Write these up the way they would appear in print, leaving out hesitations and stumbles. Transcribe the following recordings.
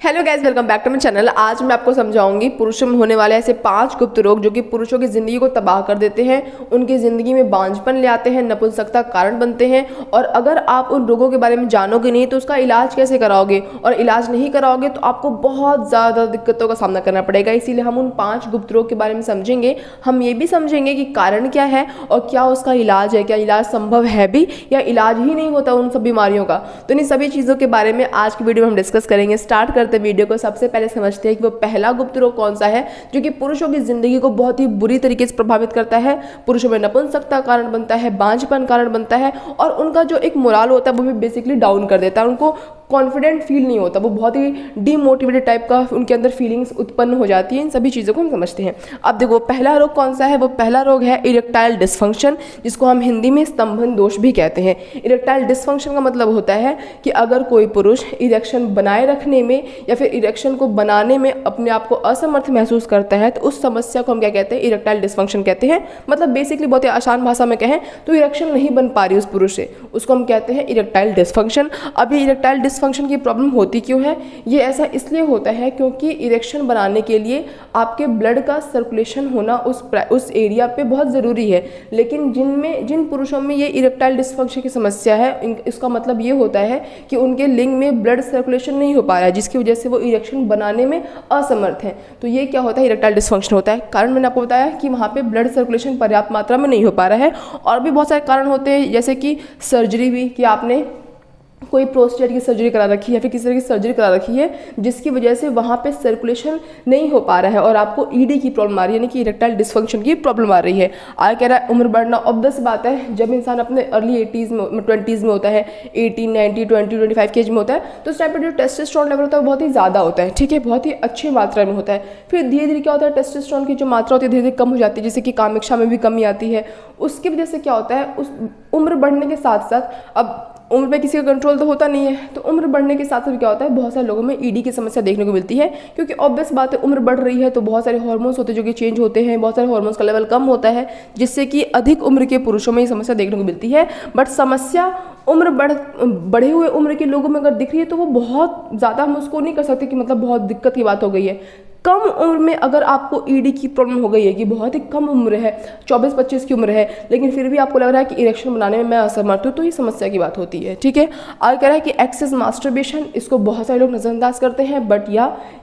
Hello guys, welcome back to my channel. आज मैं आपको समझाऊंगी पुरुषों में होने वाले ऐसे 5 गुप्त रोग जो कि पुरुषों की ज़िंदगी को तबाह कर देते हैं, उनकी ज़िंदगी में बांझपन ले आते हैं, नपुंसकता कारण बनते हैं। और अगर आप उन रोगों के बारे में जानोगे नहीं तो उसका इलाज कैसे कराओगे, और इलाज नहीं कराओगे तो आपको बहुत ज़्यादा दिक्कतों का सामना करना पड़ेगा। इसीलिए हम उन 5 गुप्त रोग के बारे में समझेंगे। हम ये भी समझेंगे कि कारण क्या है और क्या उसका इलाज है, क्या इलाज संभव है भी या इलाज ही नहीं होता उन सब बीमारियों का। तो इन सभी चीज़ों के बारे में आज की वीडियो में हम डिस्कस करेंगे। स्टार्ट करते वीडियो को। सबसे पहले समझते हैं कि वो पहला गुप्त रोग कौन सा है जो कि पुरुषों की जिंदगी को बहुत ही बुरी तरीके से प्रभावित करता है। पुरुषों में नपुंसकता कारण बनता है, बांझपन कारण बनता है, और उनका जो एक मोराल होता है वो भी बेसिकली डाउन कर देता है। उनको कॉन्फिडेंट फील नहीं होता, वो बहुत ही डीमोटिवेटेड टाइप का उनके अंदर फीलिंग्स उत्पन्न हो जाती है। इन सभी चीज़ों को हम समझते हैं। अब देखो पहला रोग कौन सा है। वो पहला रोग है इरेक्टाइल डिस्फंक्शन, जिसको हम हिंदी में स्तंभन दोष भी कहते हैं। इरेक्टाइल डिस्फंक्शन का मतलब होता है कि अगर कोई पुरुष इरेक्शन बनाए रखने में या फिर इरेक्शन को बनाने में अपने आप को असमर्थ महसूस करता है तो उस समस्या को हम क्या कहते हैं, इरेक्टाइल डिस्फंक्शन कहते हैं। मतलब बेसिकली बहुत ही आसान भाषा में कहें तो इरेक्शन नहीं बन पा रही उस पुरुष से, उसको हम कहते हैं इरेक्टाइल डिस्फंक्शन। अब ये इरेक्टाइल डिस्फंक्शन की प्रॉब्लम होती क्यों है? ये ऐसा इसलिए होता है क्योंकि इरेक्शन बनाने के लिए आपके ब्लड का सर्कुलेशन होना उस एरिया पे बहुत ज़रूरी है। लेकिन जिन पुरुषों में ये इरेक्टाइल डिस्फंक्शन की समस्या है, इसका मतलब ये होता है कि उनके लिंग में ब्लड सर्कुलेशन नहीं हो पा रहा है, जिसकी वजह से वो इरेक्शन बनाने में असमर्थ है। तो ये क्या होता है, इरेक्टाइल डिस्फंक्शन होता है। कारण मैंने आपको बताया कि वहाँ पे ब्लड सर्कुलेशन पर्याप्त मात्रा में नहीं हो पा रहा है। और भी बहुत सारे कारण होते हैं, जैसे कि सर्जरी भी, कि आपने कोई प्रोस्टेट की सर्जरी करा रखी है या फिर किसी तरह की सर्जरी करा रखी है जिसकी वजह से वहाँ पे सर्कुलेशन नहीं हो पा रहा है और आपको ईडी की प्रॉब्लम आ रही है, यानी कि इरेक्टाइल डिस्फंक्शन की प्रॉब्लम आ रही है। आगे कह रहा है उम्र बढ़ना। ऑब्वियस बात है, जब इंसान अपने अर्ली 80s में 20s में होता है, 18, 19, 20, 25 के एज में होता है, तो उस टाइम पर जो टेस्टोस्टेरोन लेवल होता है वो बहुत ही ज़्यादा होता है, ठीक है, बहुत ही अच्छी मात्रा में होता है। फिर धीरे धीरे क्या होता है, टेस्टोस्टेरोन की जो मात्रा होती है धीरे धीरे कम हो जाती है, जैसे कि कामिक्षा में भी कमी आती है। उसकी वजह से क्या होता है, उस उम्र बढ़ने के साथ साथ, अब उम्र पे किसी का कंट्रोल तो होता नहीं है, तो उम्र बढ़ने के साथ साथ क्या होता है, बहुत सारे लोगों में ईडी की समस्या देखने को मिलती है। क्योंकि ऑब्वियस बात है, उम्र बढ़ रही है तो बहुत सारे हार्मोन्स होते हैं जो कि चेंज होते हैं, बहुत सारे हार्मोन्स का लेवल कम होता है, जिससे कि अधिक उम्र के पुरुषों में ये समस्या देखने को मिलती है। बट समस्या बढ़े हुए उम्र के लोगों में अगर दिख रही है तो वो बहुत ज़्यादा, हम उसको नहीं कर सकते कि मतलब बहुत दिक्कत की बात हो गई है। कम उम्र में अगर आपको ईडी की प्रॉब्लम हो गई है कि बहुत ही कम उम्र है, 24-25 की उम्र है, लेकिन फिर भी आपको लग रहा है कि इरेक्शन बनाने में मैं असमर्थ हूँ, तो ये समस्या की बात होती है, ठीक है। आगे कह रहा है कि एक्सेस मास्टरबेशन, इसको बहुत सारे लोग नज़रअंदाज करते हैं, बट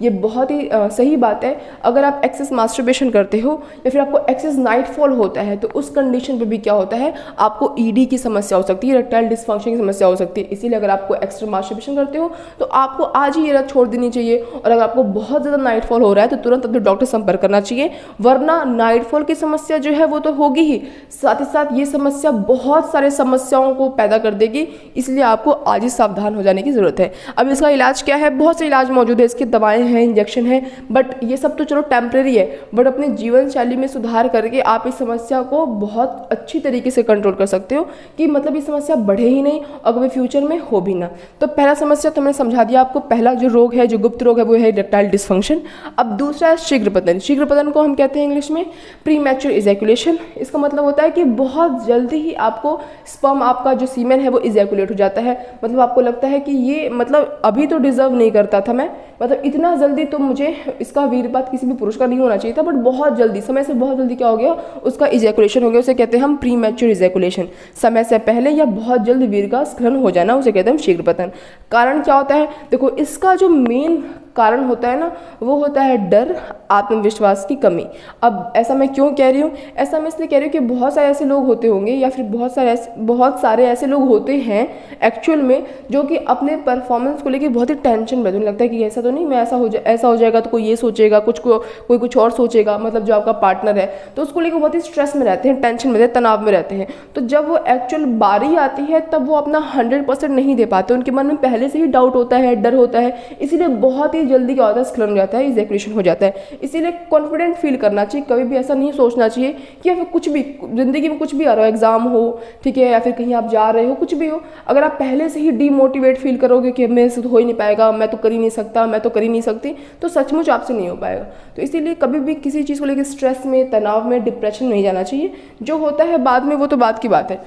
ये बहुत ही सही बात है। अगर आप एक्सेस मास्टरबेशन करते हो या फिर आपको एक्सेस नाइटफॉल होता है तो उस कंडीशन पर भी क्या होता है, आपको ईडी की समस्या हो सकती है, इरेक्टाइल डिस्फंक्शन की समस्या हो सकती है। इसीलिए अगर आपको एक्सेस मास्टरबेशन करते हो तो आपको आज ही ये लत छोड़ देनी चाहिए। और अगर आपको बहुत ज़्यादा नाइटफॉल हो रहा है तो तुरंत अपने डॉक्टर संपर्क करना चाहिए, वरना नाइटफॉल की समस्या जो है वो तो होगी ही, साथ ही साथ ये समस्या बहुत सारे समस्याओं को पैदा कर देगी। इसलिए आपको आज ही सावधान हो जाने की जरूरत है। अब इसका इलाज क्या है? बहुत से इलाज मौजूद है, इसकी दवाएं हैं, इंजेक्शन है, बट ये सब तो चलो टेम्परेरी है। बट अपने जीवन शैली में सुधार करके आप इस समस्या को बहुत अच्छी तरीके से कंट्रोल कर सकते हो कि मतलब ये समस्या बढ़े ही नहीं और कभी फ्यूचर में हो भी ना। तो पहला समस्या तो मैंने समझा दिया आपको। पहला जो रोग है, जो गुप्त रोग है, वो है इरेक्टाइल डिस्फंक्शन। अब दूसरा शीघ्र पतन। शीघ्र पतन को हम कहते हैं इंग्लिश में प्रीमैच्योर इजैकुलेशन। इसका मतलब होता है कि बहुत जल्दी ही आपको स्पर्म, आपका जो सीमेन है वो इजैकुलेट हो जाता है। मतलब आपको लगता है कि ये मतलब अभी तो डिजर्व नहीं करता था मैं, मतलब इतना जल्दी तो मुझे इसका वीरपात किसी भी पुरुष का नहीं होना चाहिए था, बट बहुत जल्दी, समय से बहुत जल्दी क्या हो गया, उसका इजैकुलेशन हो गया। उसे कहते हैं हम प्रीमैच्योर इजैकुलेशन। समय से पहले या बहुत जल्द वीर का स्खलन हो जाना, उसे कहते हैं हम शीघ्र पतन। कारण क्या होता है? देखो, इसका जो मेन कारण होता है ना, वो होता है डर, आत्मविश्वास की कमी। अब ऐसा मैं क्यों कह रही हूँ? ऐसा मैं इसलिए कह रही हूँ कि बहुत सारे ऐसे लोग होते होंगे या फिर बहुत सारे ऐसे लोग होते हैं एक्चुअल में, जो कि अपने परफॉर्मेंस को लेकर बहुत ही टेंशन में, उन्हें लगता है कि ऐसा तो नहीं, मैं ऐसा हो जाएगा तो कोई ये सोचेगा, कोई कुछ और सोचेगा, मतलब जो आपका पार्टनर है, तो उसको लेकर बहुत ही स्ट्रेस में रहते हैं, टेंशन में रहते हैं, तनाव में रहते हैं। तो जब वो एक्चुअल बारी आती है तब वो अपना 100% नहीं दे पाते, उनके मन में पहले से ही डाउट होता है, डर होता है, इसीलिए बहुत ही जल्दी क्या होता है, स्खलन हो जाता है, इजैकुलेशन हो जाता है। इसीलिए कॉन्फिडेंट फील करना चाहिए, कभी भी ऐसा नहीं सोचना चाहिए कि या फिर कुछ भी जिंदगी में कुछ भी आ रहा हो, एग्जाम हो, ठीक है, या फिर कहीं आप जा रहे हो, कुछ भी हो, अगर आप पहले से ही डीमोटिवेट फील करोगे कि मेरे से तो हो ही नहीं पाएगा, मैं तो कर ही नहीं सकता, मैं तो कर ही नहीं सकती, तो सचमुच आपसे नहीं हो पाएगा। तो इसीलिए कभी भी किसी चीज़ को लेकर स्ट्रेस में, तनाव में, डिप्रेशन में नहीं जाना चाहिए। जो होता है बाद में वो तो बात की बात है।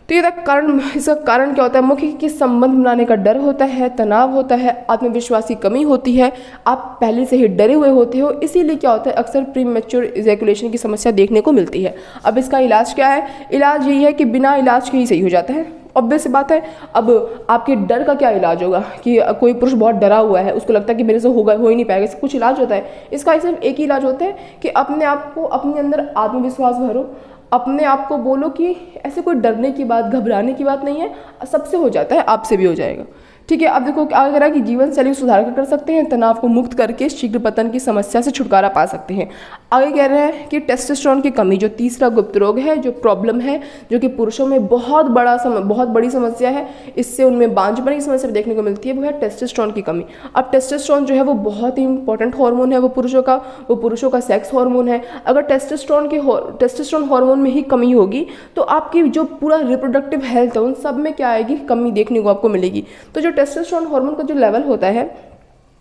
तो ये कारण, इसका कारण क्या होता है? मुख्य कि संबंध बनाने का डर होता है, तनाव होता है, आत्मविश्वास की कमी होती है, आप पहले से ही डरे हुए होते हो, इसीलिए क्या होता है अक्सर प्री मैच्योर इजैकुलेशन की समस्या देखने को मिलती है। अब इसका इलाज क्या है? इलाज यही है कि बिना इलाज के ही सही हो जाता है, ऑब्वियस बात है। अब आपके डर का क्या इलाज होगा कि कोई पुरुष बहुत डरा हुआ है, उसको लगता है कि मेरे से हो ही नहीं पाएगा, इसका कुछ इलाज होता है? इसका सिर्फ एक ही इलाज होता है कि अपने आप को, अपने अंदर आत्मविश्वास भरो, अपने आप को बोलो कि ऐसे कोई डरने की बात, घबराने की बात नहीं है, सबसे हो जाता है, आपसे भी हो जाएगा। ठीक है, अब देखो क्या कह रहा है कि जीवन शैली सुधार कर सकते हैं, तनाव को मुक्त करके शीघ्र पतन की समस्या से छुटकारा पा सकते हैं। आगे कह रहे हैं कि टेस्टोस्टेरोन की कमी जो तीसरा गुप्त रोग है, जो प्रॉब्लम है, जो कि पुरुषों में बहुत बड़ी समस्या है, इससे उनमें बांझपन की समस्या देखने को मिलती है, वो है टेस्टोस्टेरोन की कमी। अब टेस्टोस्टेरोन जो है वो बहुत ही इंपॉर्टेंट हार्मोन है, वो पुरुषों का सेक्स हार्मोन है। अगर टेस्टोस्टेरोन हार्मोन में ही कमी होगी तो आपकी जो पूरा रिप्रोडक्टिव हेल्थ है उन सब में क्या आएगी? कमी देखने को आपको मिलेगी। तो जो टेस्टोस्टेरोन हार्मोन का जो लेवल होता है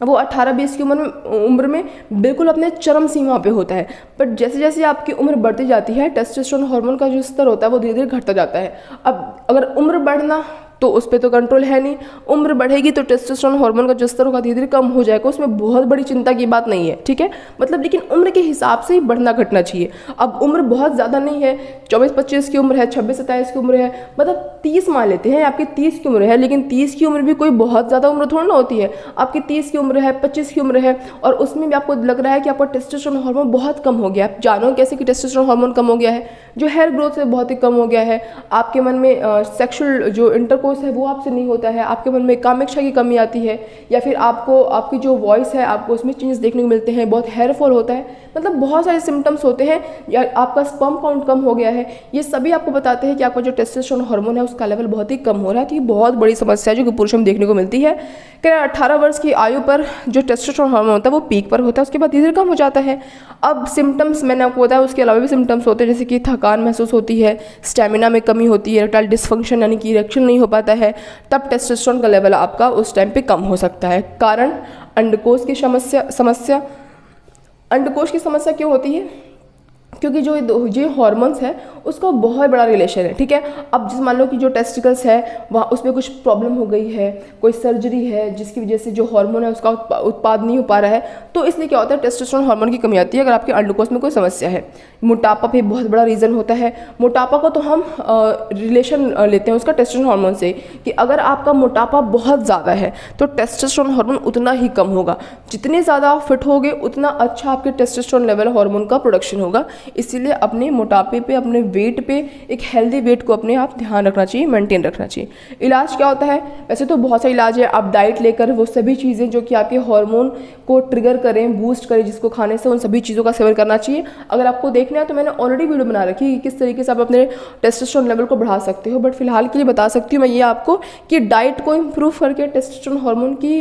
वो 18-20 की उम्र में बिल्कुल अपने चरम सीमा पे होता है, बट जैसे जैसे आपकी उम्र बढ़ती जाती है टेस्टोस्टेरोन हार्मोन का जो स्तर होता है वो धीरे धीरे घटता जाता है। अब अगर उम्र बढ़ना तो उस पर तो कंट्रोल है नहीं, उम्र बढ़ेगी तो टेस्टोस्टेरोन हार्मोन का जो स्तर होगा धीरे धीरे कम हो जाएगा, उसमें बहुत बड़ी चिंता की बात नहीं है। ठीक है, मतलब लेकिन उम्र के हिसाब से ही बढ़ना घटना चाहिए। अब उम्र बहुत ज़्यादा नहीं है, 24-25 की उम्र है, 26-27 की उम्र है, मतलब 30 मान लेते हैं, आपकी 30 की उम्र है, लेकिन 30 की उम्र भी कोई बहुत ज़्यादा उम्र थोड़ी ना होती है। आपकी 30 की उम्र है, 25 की उम्र है, और उसमें भी आपको लग रहा है कि आपका टेस्टोस्टेरोन हार्मोन बहुत कम हो गया है। आप जानो कैसे कि टेस्टोस्टेरोन हार्मोन कम हो गया है? जो हेयर ग्रोथ है बहुत ही कम हो गया है, आपके मन में सेक्सुअल जो इंटरकोर्स है वो आपसे नहीं होता है, आपके मन में कामेक्षा की कमी आती है, या फिर आपकी जो वॉइस है आपको उसमें चेंजेस देखने को मिलते हैं, बहुत हेयर फॉल होता है, मतलब बहुत सारे सिम्टम्स होते हैं, या आपका स्पर्म काउंट कम हो गया है। ये सभी आपको बताते हैं कि आपका जो टेस्टोस्टेरोन हार्मोन है उसका लेवल बहुत ही कम हो रहा है। तो ये बहुत बड़ी समस्या है जो कि पुरुषों में देखने को मिलती है। क्या 18 वर्ष की आयु पर जो टेस्टोस्टेरोन हार्मोन होता है वो पीक पर होता है, उसके बाद धीरे धीरे कम हो जाता है। अब सिम्टम्स मैंने आपको बताया, उसके अलावा भी सिम्टम्स होते हैं, जैसे कि थकान महसूस होती है, स्टेमिना में कमी होती है, इरेक्टाइल डिसफंक्शन यानी कि इरेक्शन नहीं हो पाता है, तब टेस्टोस्टेरोन का लेवल आपका उस टाइम पे कम हो सकता है। कारण अंडकोश की समस्या अंडकोश की समस्या क्यों होती है? क्योंकि जो हार्मोन्स है उसका बहुत बड़ा रिलेशन है। ठीक है, अब जिस मान लो कि जो टेस्टिकल्स है वहाँ उसमें कुछ प्रॉब्लम हो गई है, कोई सर्जरी है जिसकी वजह से जो हार्मोन है उसका उत्पाद नहीं हो पा रहा है, तो इसलिए क्या होता है टेस्टोस्टेरोन हार्मोन की कमी आती है। अगर आपके अंडकोश में कोई समस्या है, मोटापा भी बहुत बड़ा रीज़न होता है। मोटापा का तो हम रिलेशन लेते हैं उसका टेस्टोस्टेरोन हार्मोन से, कि अगर आपका मोटापा बहुत ज़्यादा है तो टेस्टोस्टेरोन हार्मोन उतना ही कम होगा। जितने ज़्यादा आप फिट होगे उतना अच्छा आपके टेस्टोस्टेरोन लेवल हार्मोन का प्रोडक्शन होगा। इसीलिए अपने मोटापे पे, अपने वेट पे, एक हेल्दी वेट को अपने आप ध्यान रखना चाहिए, मेंटेन रखना चाहिए। इलाज क्या होता है? वैसे तो बहुत सा इलाज है, आप डाइट लेकर वो सभी चीज़ें जो कि आपके हार्मोन को ट्रिगर करें, बूस्ट करें, जिसको खाने से उन सभी चीज़ों का सेवन करना चाहिए। अगर आपको देखना है तो मैंने ऑलरेडी वीडियो बना रखी है कि किस तरीके से आप अपने टेस्टोस्टेरोन लेवल को बढ़ा सकते हो, बट फिलहाल के लिए बता सकती हूँ मैं ये आपको कि डाइट को इम्प्रूव करके टेस्टोस्टेरोन हार्मोन की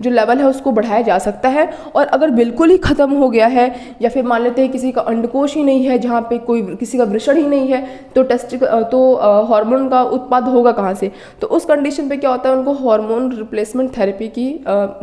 जो लेवल है उसको बढ़ाया जा सकता है। और अगर बिल्कुल ही ख़त्म हो गया है, या फिर मान लेते हैं किसी का अंडकोश ही नहीं है, जहाँ पे कोई किसी का वृषण ही नहीं है, तो हार्मोन का उत्पाद होगा कहाँ से? तो उस कंडीशन पे क्या होता है, उनको हार्मोन रिप्लेसमेंट थेरेपी की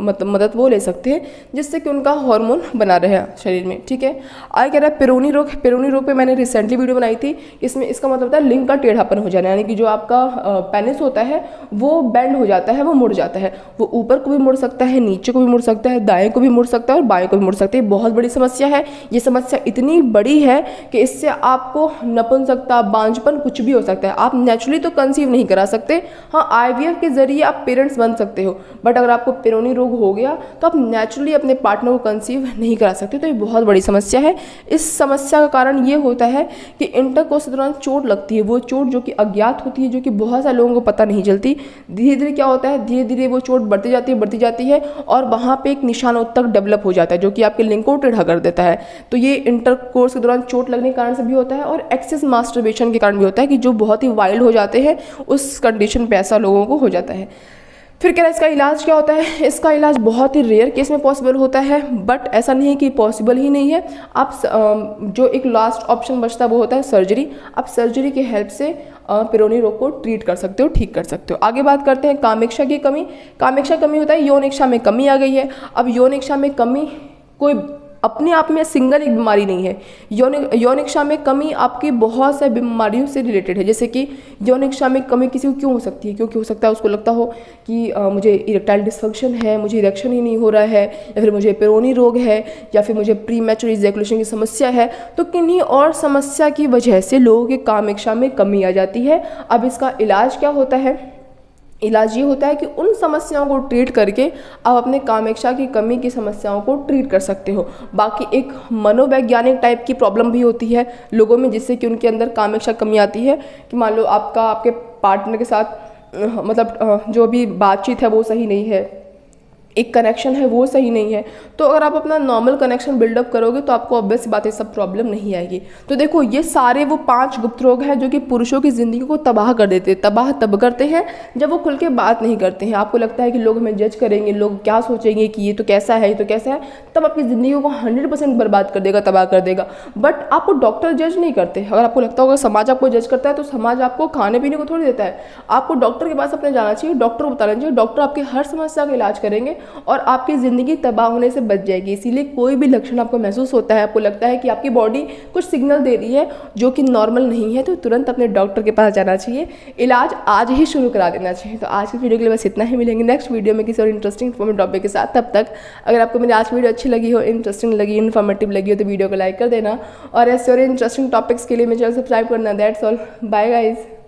मदद वो ले सकते हैं, जिससे कि उनका हार्मोन बना रहे शरीर में। ठीक है, आगे कह रहा है पेरोनी रोग। पेरोनी रोग पे मैंने रिसेंटली वीडियो बनाई थी। इसमें इसका मतलब होता है लिंग का टेढ़ापन हो जाना, यानी कि जो आपका पेनिस होता है वो बेंड हो जाता है, वो मुड़ जाता है। वो ऊपर को भी मुड़ सकता है, नीचे को भी मुड़ सकता है, दाएं को भी मुड़ सकता है और बाएं को भी मुड़ सकता है। बहुत बड़ी समस्या है। ये समस्या इतनी बड़ी है कि इससे आपको नपुंसकता, बांझपन कुछ भी हो सकता है। आप नेचुरली तो कंसीव नहीं करा सकते, हाँ IVF के जरिए आप पेरेंट्स बन सकते हो, बट अगर आपको पेरोनी रोग हो गया तो आप नेचुरली अपने पार्टनर को कंसीव नहीं करा सकते। तो ये बहुत बड़ी समस्या है। इस समस्या का कारण ये होता है कि इंटरकोर्स के दौरान चोट लगती है, वो चोट जो कि अज्ञात होती है, जो कि बहुत सारे लोगों को पता नहीं चलती। धीरे धीरे क्या होता है, धीरे धीरे वो चोट बढ़ती जाती है और वहाँ पे एक निशानोत्तक डेवलप हो जाता है, जो कि आपके लिंग को टेढ़ा कर देता है। तो ये इंटरकोर्स के दौरान चोट लगने के कारण से भी होता है, और एक्सेस मास्टरबेशन के कारण भी होता है, कि जो बहुत ही वाइल्ड हो जाते हैं उस कंडीशन पे ऐसा लोगों को हो जाता है। फिर कह रहा है इसका इलाज क्या होता है? इसका इलाज बहुत ही रेयर केस में पॉसिबल होता है, बट ऐसा नहीं है कि पॉसिबल ही नहीं है। आप जो एक लास्ट ऑप्शन बचता है वो होता है सर्जरी। आप सर्जरी की हेल्प से पेरोनी रोग को ट्रीट कर सकते हो, ठीक कर सकते हो। आगे बात करते हैं कामेक्षा की कमी। कामेक्षा कमी होता है यौन इच्छा में कमी आ गई है। अब यौन इच्छा में कमी कोई अपने आप में सिंगल एक बीमारी नहीं है। यौन इच्छा में कमी आपकी बहुत सारी बीमारियों से रिलेटेड है। जैसे कि यौन इच्छा में कमी किसी को क्यों हो सकती है, क्योंकि हो सकता है उसको लगता हो कि मुझे इरेक्टाइल डिस्फंक्शन है, मुझे इरेक्शन ही नहीं हो रहा है, या फिर मुझे पेरोनी रोग है, या फिर मुझे प्री मैच्योर इजैकुलेशन की समस्या है। तो किन्हीं और समस्या की वजह से लोगों की काम इच्छा में कमी आ जाती है। अब इसका इलाज क्या होता है? इलाज ये होता है कि उन समस्याओं को ट्रीट करके आप अपने कामेक्षा की कमी की समस्याओं को ट्रीट कर सकते हो। बाकी एक मनोवैज्ञानिक टाइप की प्रॉब्लम भी होती है लोगों में, जिससे कि उनके अंदर कामेक्षा कमी आती है कि मान लो आपके पार्टनर के साथ मतलब जो भी बातचीत है वो सही नहीं है, एक कनेक्शन है वो सही नहीं है। तो अगर आप अपना नॉर्मल कनेक्शन बिल्डअप करोगे तो आपको ऑब्वियस बात है सब प्रॉब्लम नहीं आएगी। तो देखो ये सारे वो 5 गुप्त रोग हैं जो कि पुरुषों की ज़िंदगी को तबाह कर देते हैं। तबाह तब करते हैं जब वो खुल के बात नहीं करते हैं। आपको लगता है कि लोग हमें जज करेंगे, लोग क्या सोचेंगे कि ये तो कैसा है, ये तो कैसा है, तब आपकी ज़िंदगी को 100% बर्बाद कर देगा, तबाह कर देगा। बट आपको डॉक्टर जज नहीं करते। अगर आपको लगता होगा समाज आपको जज करता है, तो समाज आपको खाने पीने को थोड़ी देता है। आपको डॉक्टर के पास अपने जाना चाहिए, डॉक्टर को बताना चाहिए, डॉक्टर आपकी हर समस्या का इलाज करेंगे और आपकी ज़िंदगी तबाह होने से बच जाएगी। इसीलिए कोई भी लक्षण आपको महसूस होता है, आपको लगता है कि आपकी बॉडी कुछ सिग्नल दे रही है जो कि नॉर्मल नहीं है, तो तुरंत अपने डॉक्टर के पास जाना चाहिए। इलाज आज ही शुरू करा देना चाहिए। तो आज की वीडियो के लिए बस इतना ही। मिलेंगे नेक्स्ट वीडियो में किसी और इंटरेस्टिंग इन्फॉर्मेटिव टॉपिक के साथ। तब तक अगर आपको मेरी आज की वीडियो अच्छी लगी हो, इंटरेस्टिंग लगी, इन्फॉर्मेटिव लगी हो, तो वीडियो को लाइक कर देना और ऐसे और इंटरेस्टिंग टॉपिक्स के लिए मेरे चैनल सब्सक्राइब करना। That's all, bye guys.